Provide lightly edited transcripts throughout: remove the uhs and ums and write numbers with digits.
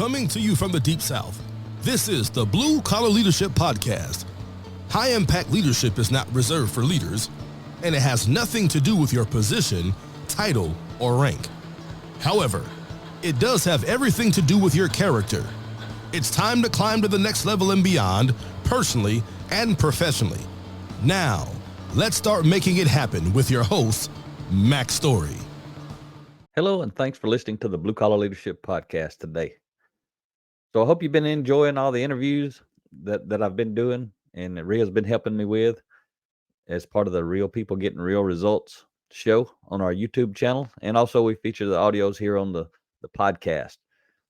Coming to you from the Deep South, this is the Blue Collar Leadership Podcast. High-impact leadership is not reserved for leaders, and it has nothing to do with your position, title, or rank. However, it does have everything to do with your character. It's time to climb to the next level and beyond, personally and professionally. Now, let's start making it happen with your host, Max Story. Hello, and thanks for listening to the Blue Collar Leadership Podcast today. So I hope you've been enjoying all the interviews that I've been doing and that Ria's been helping me with as part of the Real People Getting Real Results show on our YouTube channel. And also we feature the audios here on the podcast.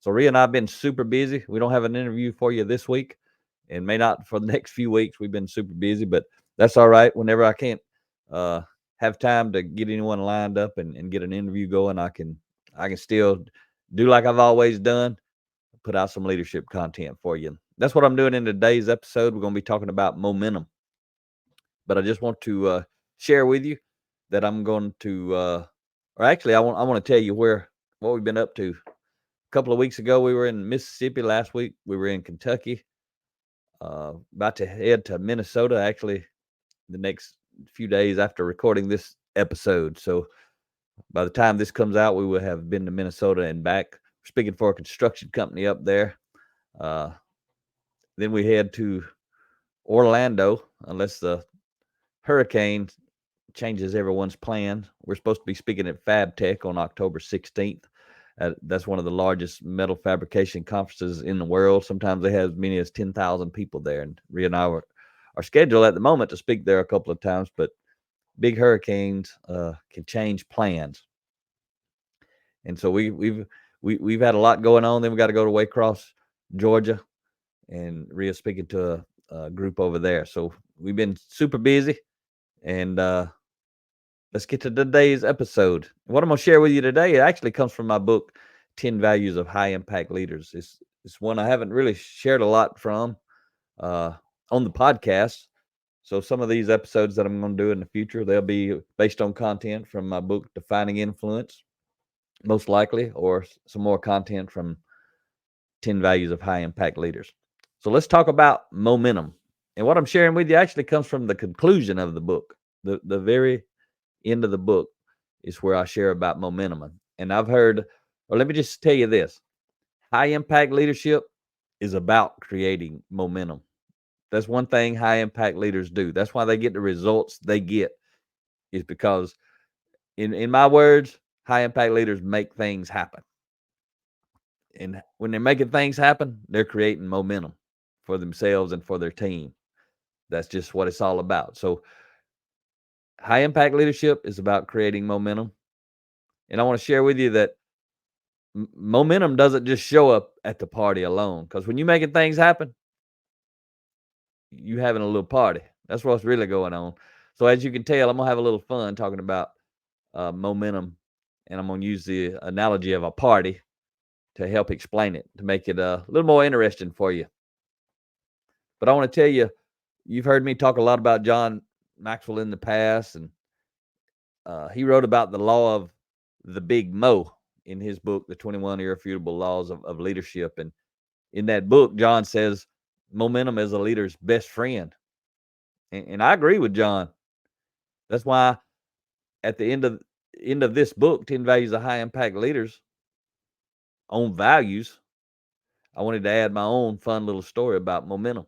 So Ria and I have been super busy. We don't have an interview for you this week and may not for the next few weeks. We've been super busy, but that's all right. Whenever I can't have time to get anyone lined up and get an interview going, I can still do like I've always done, put out some leadership content for you. That's what I'm doing in today's episode. We're going to be talking about momentum. But I just want to share with you that I'm going to, or actually I want to tell you what we've been up to. A couple of weeks ago, we were in Mississippi. Last week, we were in Kentucky. About to head to Minnesota, actually, the next few days after recording this episode. So by the time this comes out, we will have been to Minnesota and back. We're speaking for a construction company up there. Then we head to Orlando, unless the hurricane changes everyone's plan. We're supposed to be speaking at FabTech on October 16th. That's one of the largest metal fabrication conferences in the world. Sometimes they have as many as 10,000 people there. And Rhea and I are scheduled at the moment to speak there a couple of times, but big hurricanes can change plans. And so we've had a lot going on. Then we got to go to Waycross, Georgia, and Rhea speaking to a group over there. So we've been super busy, and let's get to today's episode. What I'm going to share with you today, it actually comes from my book, 10 Values of High Impact Leaders. It's one I haven't really shared a lot from on the podcast. So some of these episodes that I'm going to do in the future, they'll be based on content from my book, Defining Influence, most likely, or some more content from 10 Values of High Impact Leaders. So let's talk about momentum. And what I'm sharing with you actually comes from the conclusion of the book. The very end of the book is where I share about momentum. And I've heard, or let me just tell you this, high impact leadership is about creating momentum. That's one thing high impact leaders do. That's why they get the results they get, is because in my words, high impact leaders make things happen. And when they're making things happen, they're creating momentum for themselves and for their team. That's just what it's all about. So high impact leadership is about creating momentum. And I want to share with you that momentum doesn't just show up at the party alone. Because when you're making things happen, you having a little party. That's what's really going on. So as you can tell, I'm going to have a little fun talking about momentum. And I'm going to use the analogy of a party to help explain it, to make it a little more interesting for you. But I want to tell you, you've heard me talk a lot about John Maxwell in the past, and he wrote about the law of the Big Mo in his book, The 21 Irrefutable Laws of Leadership. And in that book, John says momentum is a leader's best friend. And I agree with John. That's why at the end of this book, 10 Values of High Impact Leaders, on values, I wanted to add my own fun little story about momentum,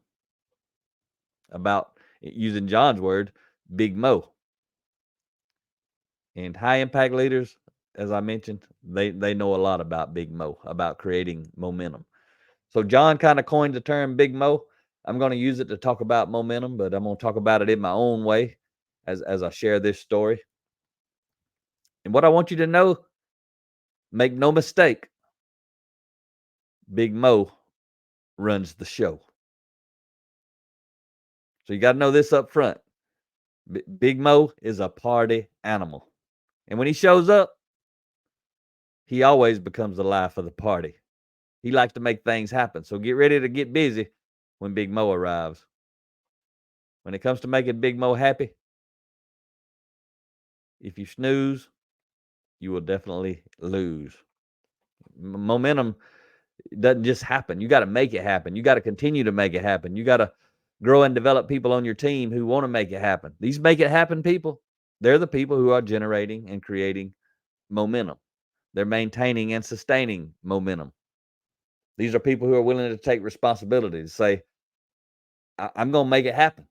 about, using John's word, Big Mo. And high impact leaders, as I mentioned, they know a lot about Big Mo, about creating momentum. So John kind of coined the term Big Mo. I'm going to use it to talk about momentum, but I'm going to talk about it in my own way as I share this story. And what I want you to know, make no mistake, Big Mo runs the show. So you got to know this up front. Big Mo is a party animal. And when he shows up, he always becomes the life of the party. He likes to make things happen. So get ready to get busy when Big Mo arrives. When it comes to making Big Mo happy, if you snooze, you will definitely lose. Momentum It doesn't just happen. You got to make it happen. You got to continue to make it happen. You got to grow and develop people on your team who want to make it happen. These make it happen people, they're the people who are generating and creating momentum. They're maintaining and sustaining momentum. These are people who are willing to take responsibility to say, I'm going to make it happen.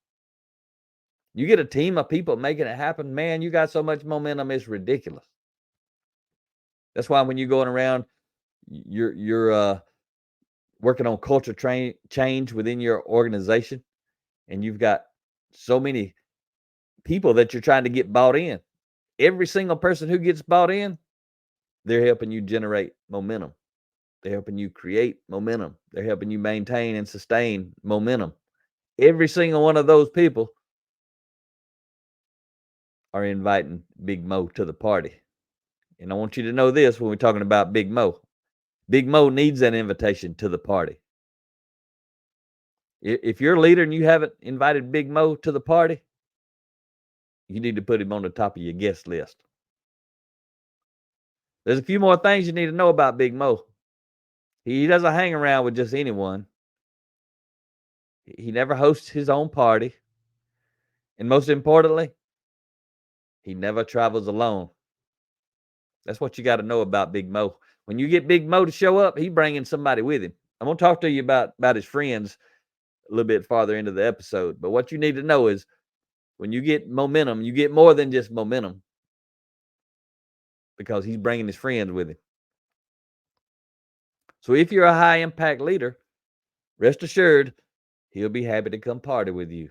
You get a team of people making it happen, man, you got so much momentum, it's ridiculous. That's why when you're going around, you're working on culture change within your organization, and you've got so many people that you're trying to get bought in. Every single person who gets bought in, they're helping you generate momentum. They're helping you create momentum. They're helping you maintain and sustain momentum. Every single one of those people are inviting Big Mo to the party. And I want you to know this when we're talking about Big Mo. Big Mo needs an invitation to the party. If you're a leader and you haven't invited Big Mo to the party, you need to put him on the top of your guest list. There's a few more things you need to know about Big Mo. He doesn't hang around with just anyone. He never hosts his own party. And most importantly, he never travels alone. That's what you got to know about Big Mo. When you get Big Mo to show up, he's bringing somebody with him. I'm going to talk to you about his friends a little bit farther into the episode. But what you need to know is when you get momentum, you get more than just momentum because he's bringing his friends with him. So if you're a high impact leader, rest assured, he'll be happy to come party with you.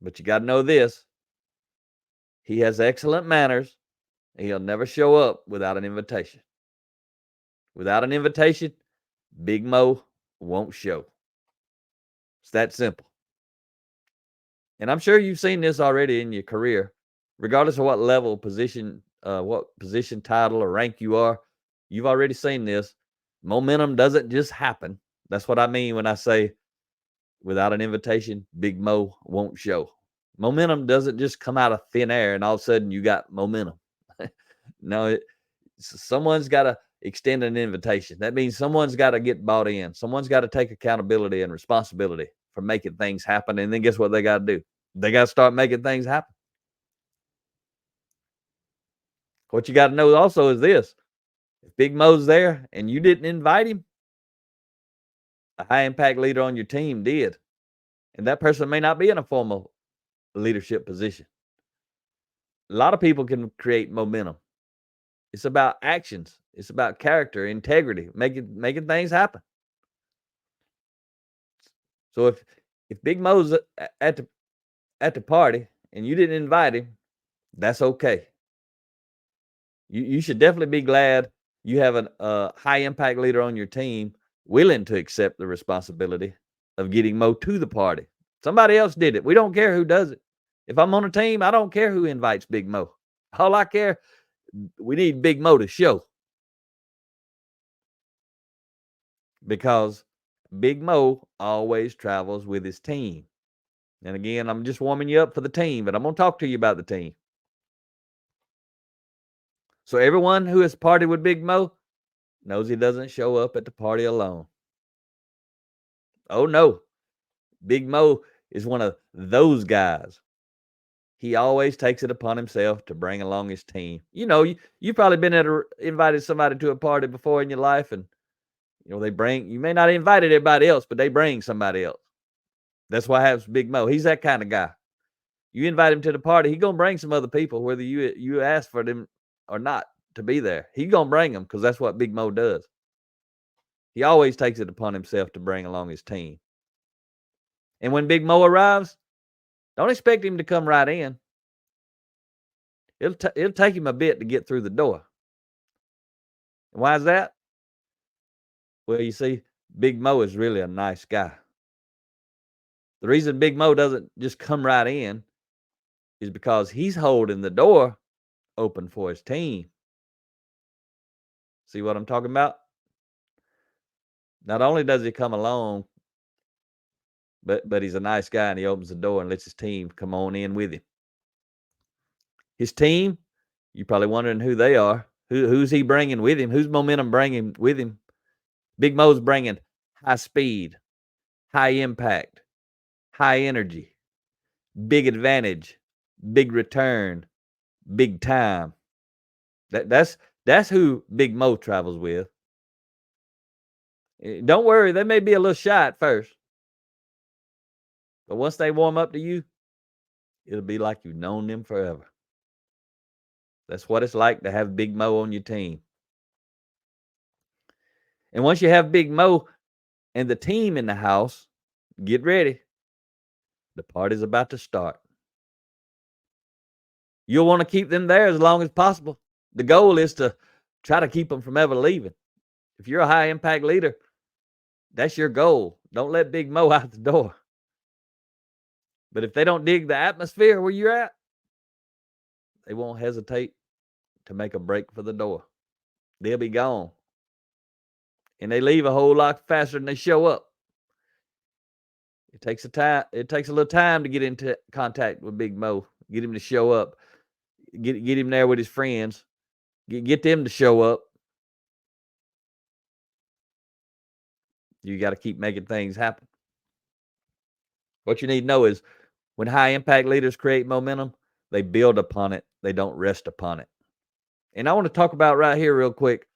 But you got to know this. He has excellent manners, and he'll never show up without an invitation. Without an invitation, Big Mo won't show. It's that simple. And I'm sure you've seen this already in your career. Regardless of what level, position, title, or rank you are, you've already seen this. Momentum doesn't just happen. That's what I mean when I say without an invitation, Big Mo won't show. Momentum doesn't just come out of thin air and all of a sudden you got momentum. No, someone's got to extend an invitation. That means someone's got to get bought in. Someone's got to take accountability and responsibility for making things happen. And then guess what they got to do? They got to start making things happen. What you got to know also is this. If Big Mo's there and you didn't invite him, a high impact leader on your team did. And that person may not be in a formal leadership position. A lot of people can create momentum. It's about actions. It's about character, integrity, making things happen. So if Big Mo's at the party and you didn't invite him, that's okay. You should definitely be glad you have a high impact leader on your team willing to accept the responsibility of getting Mo to the party. Somebody else did it. We don't care who does it. If I'm on a team, I don't care who invites Big Mo. All I care, we need Big Mo to show. Because Big Mo always travels with his team. And again, I'm just warming you up for the team, but I'm going to talk to you about the team. So everyone who has partied with Big Mo knows he doesn't show up at the party alone. Oh, no. Big Mo is one of those guys. He always takes it upon himself to bring along his team. You know, you've probably been invited somebody to a party before in your life, and you know you may not have invited everybody else, but they bring somebody else. That's what happens with Big Mo. He's that kind of guy. You invite him to the party, he's gonna bring some other people, whether you ask for them or not to be there. He's gonna bring them because that's what Big Mo does. He always takes it upon himself to bring along his team. And when Big Mo arrives, don't expect him to come right in. It'll take him a bit to get through the door. And why is that? Well, you see, Big Mo is really a nice guy. The reason Big Mo doesn't just come right in is because he's holding the door open for his team. See what I'm talking about? Not only does he come along, but he's a nice guy and he opens the door and lets his team come on in with him. His team, you're probably wondering who they are. Who's he bringing with him? Who's momentum bringing with him? Big Mo's bringing high speed, high impact, high energy, big advantage, big return, big time. That's who Big Mo travels with. Don't worry, they may be a little shy at first, but once they warm up to you, it'll be like you've known them forever. That's what it's like to have Big Mo on your team. And once you have Big Mo and the team in the house, get ready. The party's about to start. You'll want to keep them there as long as possible. The goal is to try to keep them from ever leaving. If you're a high impact leader, that's your goal. Don't let Big Mo out the door. But if they don't dig the atmosphere where you're at, they won't hesitate to make a break for the door. They'll be gone. And they leave a whole lot faster than they show up. It takes a little time to get into contact with Big Mo. Get him to show up. Get him there with his friends. Get them to show up. You got to keep making things happen. What you need to know is when high impact leaders create momentum, they build upon it. They don't rest upon it. And I want to talk about right here real quick.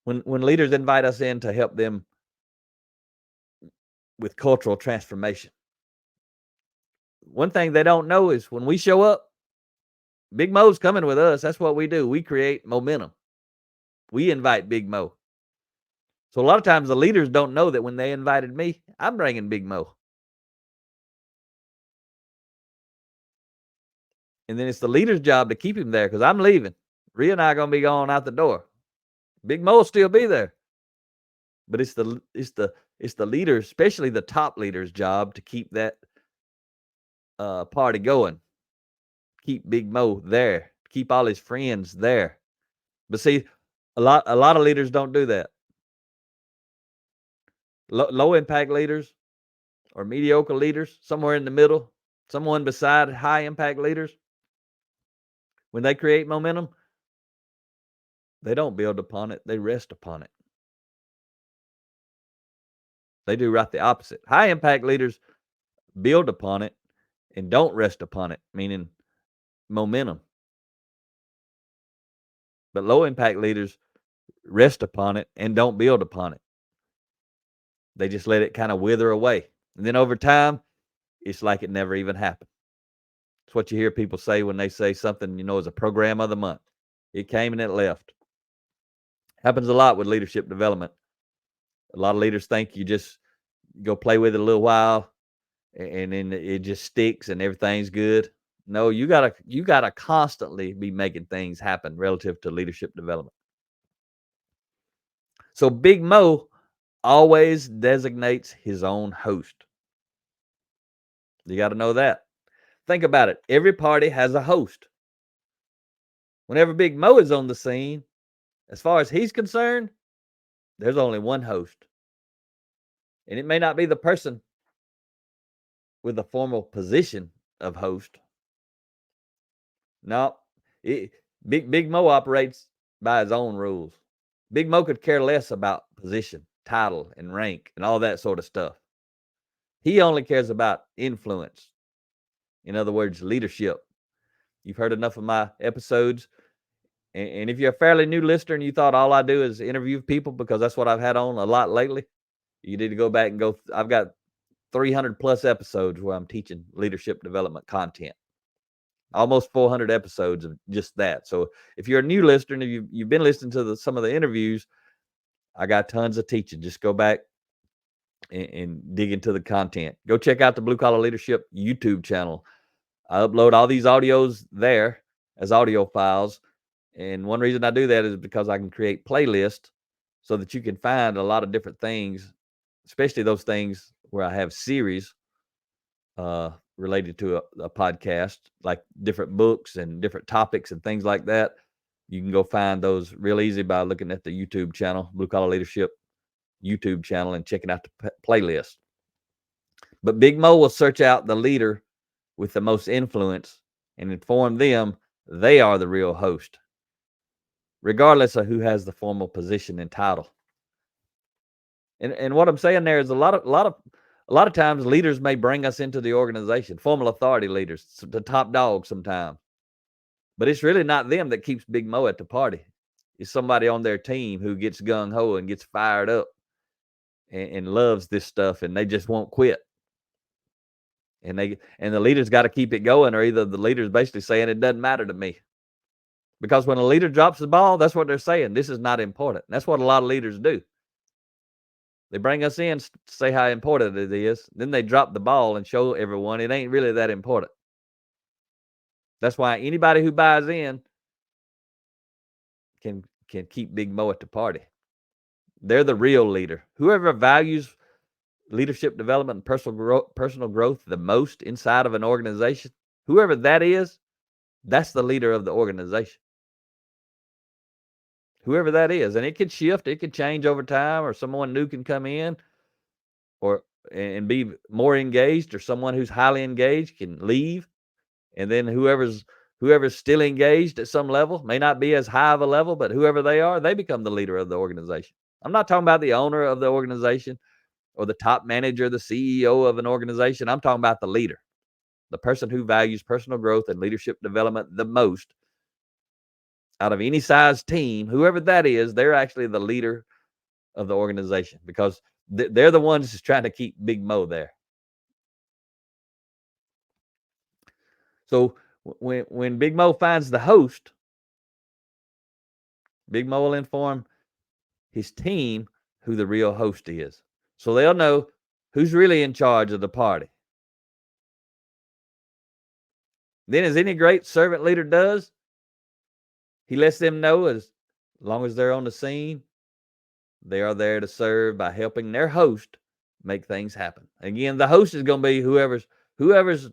When leaders invite us in to help them with cultural transformation, one thing they don't know is when we show up, Big Mo's coming with us. That's what we do. We create momentum. We invite Big Mo. So a lot of times the leaders don't know that when they invited me, I'm bringing Big Mo. And then it's the leader's job to keep him there because I'm leaving. Rhea and I are going to be going out the door. Big Mo will still be there. But it's the leader, especially the top leader's job to keep that party going. Keep Big Mo there. Keep all his friends there. But see, a lot of leaders don't do that. Low impact leaders or mediocre leaders, somewhere in the middle, someone beside high impact leaders, when they create momentum, they don't build upon it. They rest upon it. They do right the opposite. High impact leaders build upon it and don't rest upon it, meaning momentum. But low impact leaders rest upon it and don't build upon it. They just let it kind of wither away. And then over time, it's like it never even happened. It's what you hear people say when they say something, is a program of the month. It came and it left. Happens a lot with leadership development. A lot of leaders think you just go play with it a little while and then it just sticks and everything's good. No, you gotta constantly be making things happen relative to leadership development. So Big Mo always designates his own host. You got to know that. Think about it. Every party has a host. Whenever Big Mo is on the scene, as far as he's concerned, there's only one host. And it may not be the person with the formal position of host. No, Big Mo operates by his own rules. Big Mo could care less about position, title, and rank, and all that sort of stuff. He only cares about influence. In other words, leadership. You've heard enough of my episodes. And if you're a fairly new listener and you thought all I do is interview people because that's what I've had on a lot lately, you need to go back and go. I've got 300 plus episodes where I'm teaching leadership development content. Almost 400 episodes of just that. So if you're a new listener and you've been listening to some of the interviews, I got tons of teaching. Just go back and dig into the content. Go check out the Blue Collar Leadership YouTube channel. I upload all these audios there as audio files. And one reason I do that is because I can create playlists so that you can find a lot of different things, especially those things where I have series related to a podcast, like different books and different topics and things like that. You can go find those real easy by looking at the YouTube channel, Blue Collar Leadership YouTube channel, and checking out the playlist. But Big Mo will search out the leader with the most influence and inform them they are the real host, regardless of who has the formal position and title. And what I'm saying there is a lot of times leaders may bring us into the organization, formal authority leaders, the top dog sometimes. But it's really not them that keeps Big Mo at the party. It's somebody on their team who gets gung-ho and gets fired up and loves this stuff, and they just won't quit. And the leader's got to keep it going, or either the leader's basically saying it doesn't matter to me. Because when a leader drops the ball, that's what they're saying. This is not important. That's what a lot of leaders do. They bring us in to say how important it is. Then they drop the ball and show everyone it ain't really that important. That's why anybody who buys in can keep Big Mo at the party. They're the real leader. Whoever values leadership development and personal growth the most inside of an organization, whoever that is, that's the leader of the organization. Whoever that is. And it could shift, it could change over time, or someone new can come in and be more engaged, or someone who's highly engaged can leave. And then whoever's still engaged at some level, may not be as high of a level, but whoever they are, they become the leader of the organization. I'm not talking about the owner of the organization or the top manager, the CEO of an organization. I'm talking about the leader, the person who values personal growth and leadership development the most out of any size team. Whoever that is, they're actually the leader of the organization, because they're the ones who's trying to keep Big Mo there. So when Big Mo finds the host, Big Mo will inform his team who the real host is. So they'll know who's really in charge of the party. Then, as any great servant leader does, he lets them know, as long as they're on the scene, they are there to serve by helping their host make things happen. Again, the host is going to be whoever's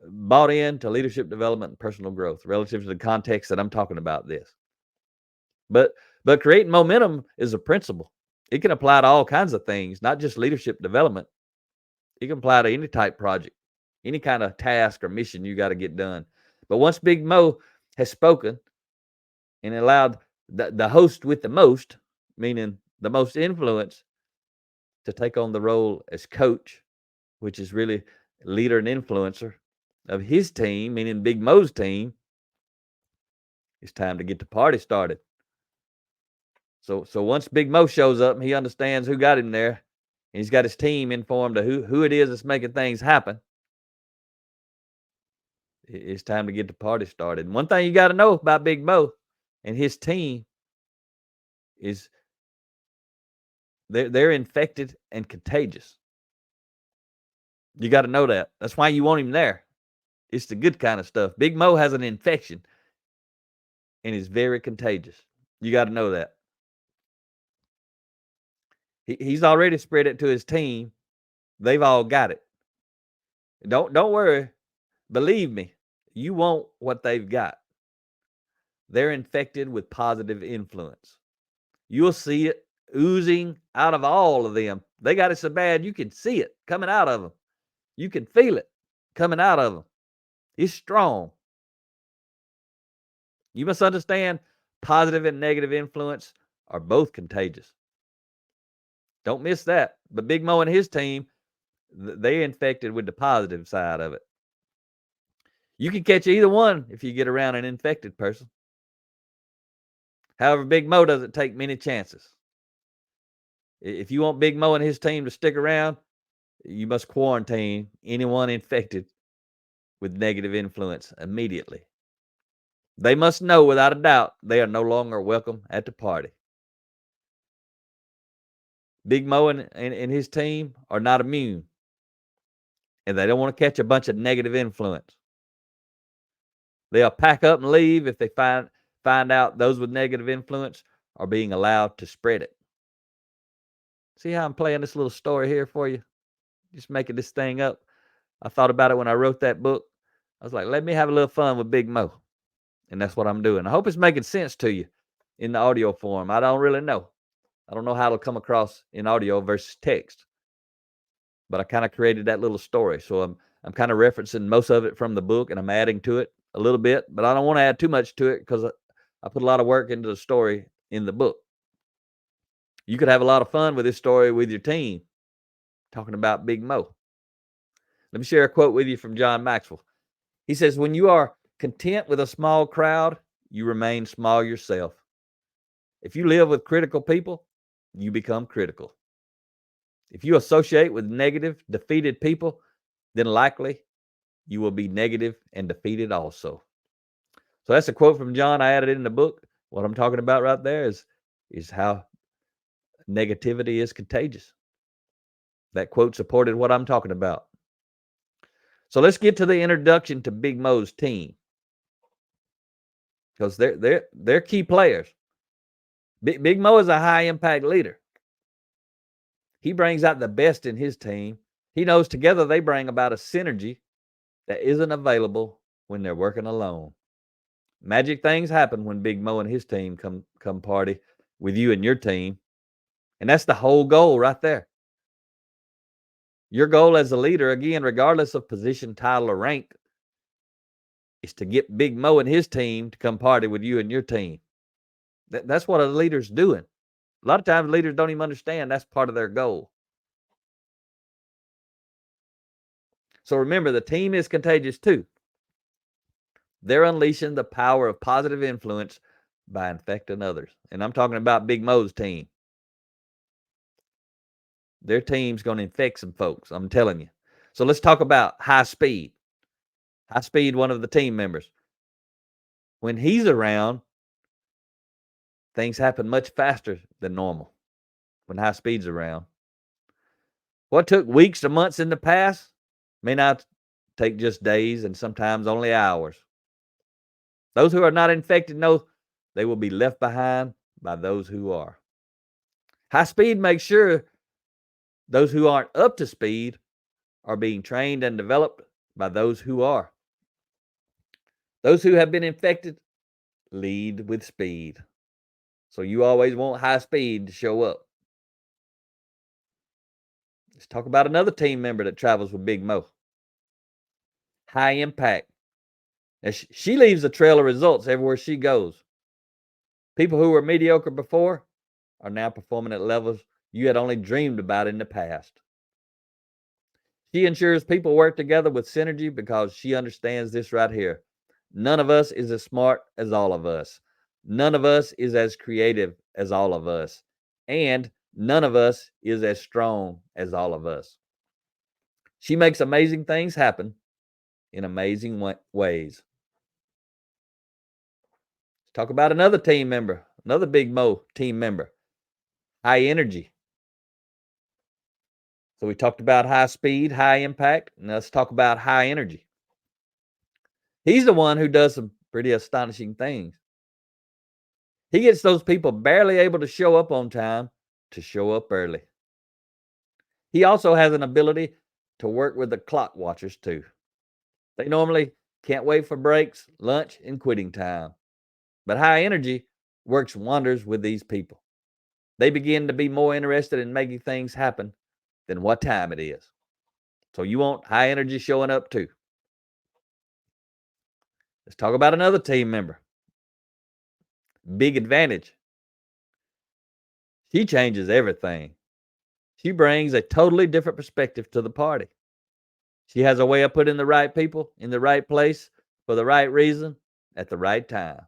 bought into leadership development and personal growth relative to the context that I'm talking about this. But creating momentum is a principle. It can apply to all kinds of things, not just leadership development. It can apply to any type project, any kind of task or mission you got to get done. But once Big Mo has spoken and allowed the host with the most, meaning the most influence, to take on the role as coach, which is really leader and influencer of his team, meaning Big Mo's team, it's time to get the party started. So once Big Mo shows up and he understands who got him there, and he's got his team informed of who it is that's making things happen, it's time to get the party started. And one thing you got to know about Big Mo and his team is they're infected and contagious. You got to know that. That's why you want him there. It's the good kind of stuff. Big Mo has an infection and is very contagious. You got to know that. He's already spread it to his team. They've all got it. Don't worry. Believe me, you want what they've got. They're infected with positive influence. You'll see it oozing out of all of them. They got it so bad you can see it coming out of them. You can feel it coming out of them. It's strong. You must understand, positive and negative influence are both contagious. Don't miss that. But Big Mo and his team, they're infected with the positive side of it. You can catch either one if you get around an infected person. However, Big Mo doesn't take many chances. If you want Big Mo and his team to stick around, you must quarantine anyone infected with negative influence immediately. They must know without a doubt they are no longer welcome at the party. Big Mo and his team are not immune, and they don't want to catch a bunch of negative influence. They'll pack up and leave if they find out those with negative influence are being allowed to spread it. See how I'm playing this little story here for you? Just making this thing up. I thought about it when I wrote that book. I was like, let me have a little fun with Big Mo. And that's what I'm doing. I hope it's making sense to you in the audio form. I don't really know. I don't know how it'll come across in audio versus text. But I kind of created that little story. So I'm kind of referencing most of it from the book, and I'm adding to it a little bit. But I don't want to add too much to it because I put a lot of work into the story in the book. You could have a lot of fun with this story with your team, talking about Big Mo. Let me share a quote with you from John Maxwell. He says, when you are content with a small crowd, you remain small yourself. If you live with critical people, you become critical. If you associate with negative, defeated people, then likely you will be negative and defeated also. So that's a quote from John. I added it in the book. What I'm talking about right there is how negativity is contagious. That quote supported what I'm talking about. So let's get to the introduction to Big Mo's team, because they're key players. Big Mo is a high impact leader. He brings out the best in his team. He knows together they bring about a synergy that isn't available when they're working alone. Magic things happen when Big Mo and his team come party with you and your team. And that's the whole goal right there. Your goal as a leader, again, regardless of position, title, or rank, is to get Big Mo and his team to come party with you and your team. That's what a leader's doing. A lot of times leaders don't even understand that's part of their goal. So remember, the team is contagious too. They're unleashing the power of positive influence by infecting others. And I'm talking about Big Mo's team. Their team's going to infect some folks, I'm telling you. So let's talk about High Speed. High Speed, one of the team members. When he's around, things happen much faster than normal when High Speed's around. What took weeks to months in the past may not take just days and sometimes only hours. Those who are not infected know they will be left behind by those who are. High Speed makes sure those who aren't up to speed are being trained and developed by those who are. Those who have been infected lead with speed. So you always want High Speed to show up. Let's talk about another team member that travels with Big Mo. High Impact. Now, she leaves a trail of results everywhere she goes. People who were mediocre before are now performing at levels you had only dreamed about in the past. She ensures people work together with synergy because she understands this right here. None of us is as smart as all of us. None of us is as creative as all of us. And none of us is as strong as all of us. She makes amazing things happen in amazing ways. Let's talk about another team member, another Big Mo team member. High Energy. So we talked about High Speed, High Impact. Now let's talk about High Energy. He's the one who does some pretty astonishing things. He gets those people barely able to show up on time to show up early. He also has an ability to work with the clock watchers too. They normally can't wait for breaks, lunch, and quitting time. But High Energy works wonders with these people. They begin to be more interested in making things happen than what time it is. So you want High Energy showing up too. Let's talk about another team member. Big Advantage. She changes everything. She brings a totally different perspective to the party. She has a way of putting the right people in the right place for the right reason at the right time.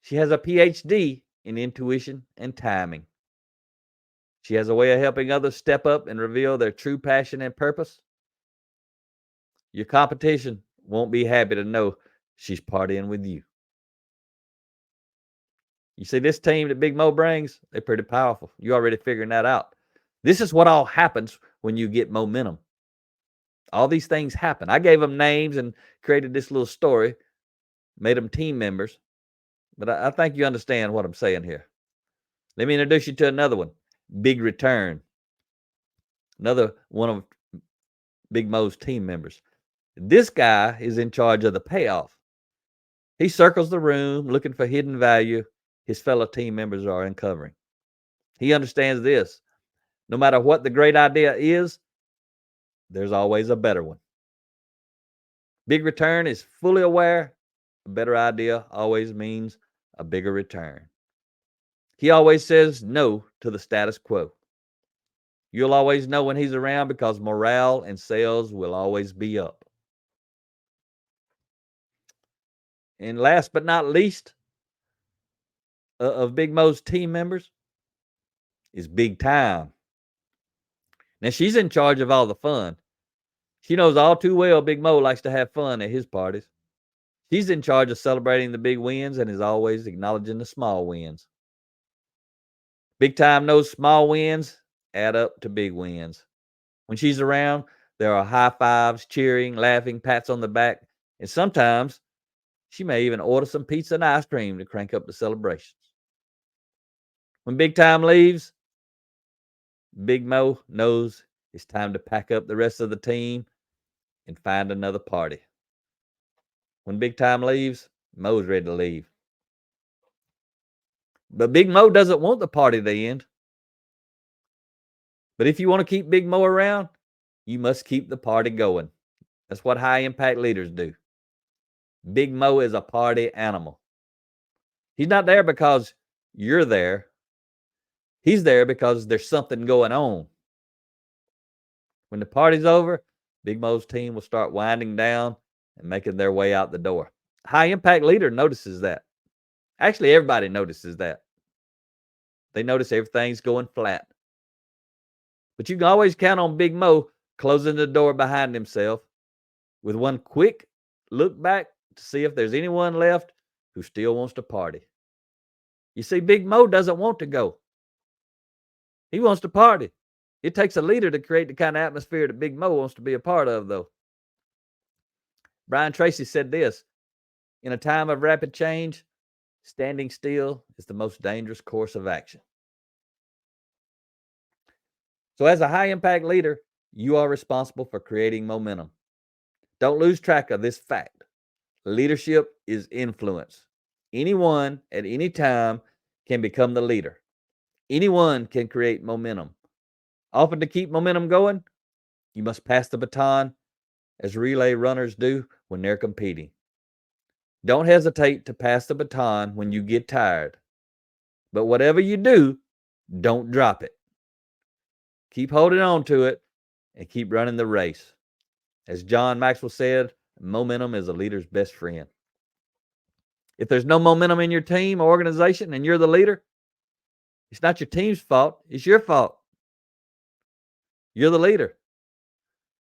She has a PhD in intuition and timing. She has a way of helping others step up and reveal their true passion and purpose. Your competition won't be happy to know she's partying with you. You see, this team that Big Mo brings, they're pretty powerful. You already figuring that out. This is what all happens when you get momentum. All these things happen. I gave them names and created this little story, made them team members. But I think you understand what I'm saying here. Let me introduce you to another one, Big Return. Another one of Big Mo's team members. This guy is in charge of the payoff. He circles the room looking for hidden value his fellow team members are uncovering. He understands this. No matter what the great idea is, there's always a better one. Big Return is fully aware a better idea always means a bigger return. He always says no to the status quo. You'll always know when he's around because morale and sales will always be up. And last but not least of Big Mo's team members is Big Time. Now, she's in charge of all the fun. She knows all too well Big Mo likes to have fun at his parties. She's in charge of celebrating the big wins and is always acknowledging the small wins. Big Time knows small wins add up to big wins. When she's around, there are high fives, cheering, laughing, pats on the back, and sometimes she may even order some pizza and ice cream to crank up the celebrations. When Big Time leaves, Big Mo knows it's time to pack up the rest of the team and find another party. When Big Time leaves, Mo's ready to leave. But Big Mo doesn't want the party to end. But if you want to keep Big Mo around, you must keep the party going. That's what high impact leaders do. Big Mo is a party animal. He's not there because you're there. He's there because there's something going on. When the party's over, Big Mo's team will start winding down and making their way out the door. High impact leader notices that. Actually, everybody notices that. They notice everything's going flat. But you can always count on Big Mo closing the door behind himself with one quick look back to see if there's anyone left who still wants to party. You see, Big Mo doesn't want to go. He wants to party. It takes a leader to create the kind of atmosphere that Big Mo wants to be a part of, though. Brian Tracy said this: in a time of rapid change, standing still is the most dangerous course of action. So as a high impact leader, you are responsible for creating momentum. Don't lose track of this fact. Leadership is influence. Anyone at any time can become the leader. Anyone can create momentum. Often to keep momentum going, you must pass the baton as relay runners do when they're competing. Don't hesitate to pass the baton when you get tired. But whatever you do, don't drop it. Keep holding on to it and keep running the race. As John Maxwell said, momentum is a leader's best friend. If there's no momentum in your team or organization and you're the leader, it's not your team's fault. It's your fault. You're the leader.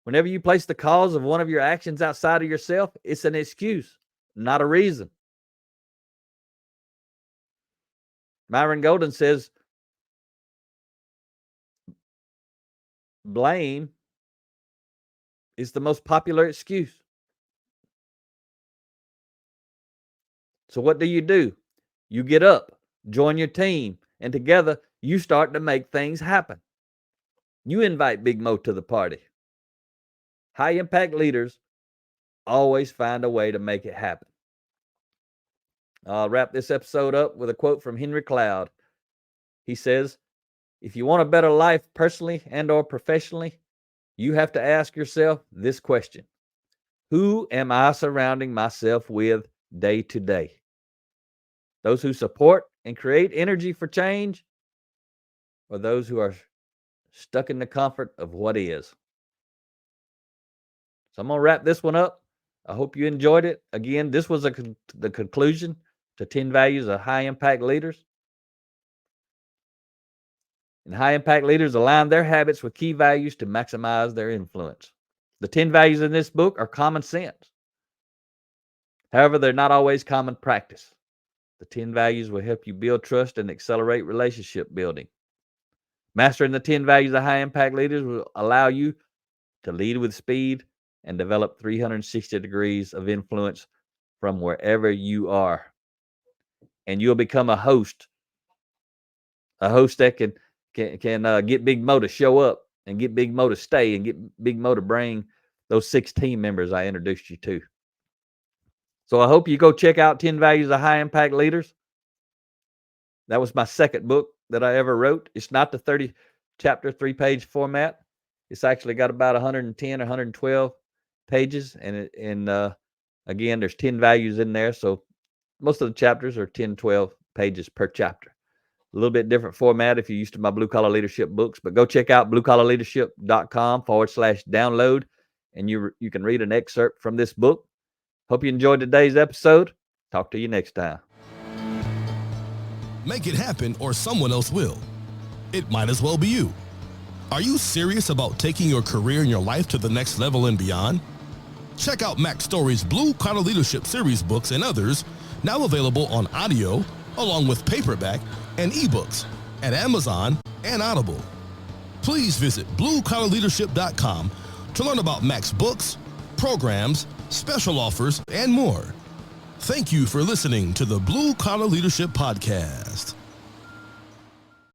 Whenever you place the cause of one of your actions outside of yourself, it's an excuse, not a reason. Myron Golden says, blame is the most popular excuse. So what do? You get up, join your team, and together you start to make things happen. You invite Big Mo to the party. High impact leaders always find a way to make it happen. I'll wrap this episode up with a quote from Henry Cloud. He says, if you want a better life personally and or professionally, you have to ask yourself this question: who am I surrounding myself with day to day? Those who support and create energy for change, or those who are stuck in the comfort of what is? So I'm going to wrap this one up. I hope you enjoyed it. Again, this was the conclusion to 10 values of high impact leaders. And high impact leaders align their habits with key values to maximize their influence. The 10 values in this book are common sense. However, they're not always common practice. The 10 values will help you build trust and accelerate relationship building. Mastering the 10 values of high impact leaders will allow you to lead with speed and develop 360 degrees of influence from wherever you are. And you'll become a host that can get Big Mo to show up and get Big Mo to stay and get Big Mo to bring those 6 team members I introduced you to. So I hope you go check out 10 Values of High Impact Leaders. That was my second book that I ever wrote. It's not the 30 chapter, 3-page format. It's actually got about 110 or 112 pages. And again, there's 10 values in there. So most of the chapters are 10, 12 pages per chapter. A little bit different format if you're used to my Blue Collar Leadership books, but go check out bluecollarleadership.com/download, and you can read an excerpt from this book. Hope you enjoyed today's episode. Talk to you next time. Make it happen or someone else will. It might as well be you. Are you serious about taking your career and your life to the next level and beyond? Check out Mac Story's Blue Collar Leadership series books and others, now available on audio, along with paperback and ebooks at Amazon and Audible. Please visit bluecollarleadership.com to learn about Mac's books, programs, special offers, and more. Thank you for listening to the Blue Collar Leadership Podcast.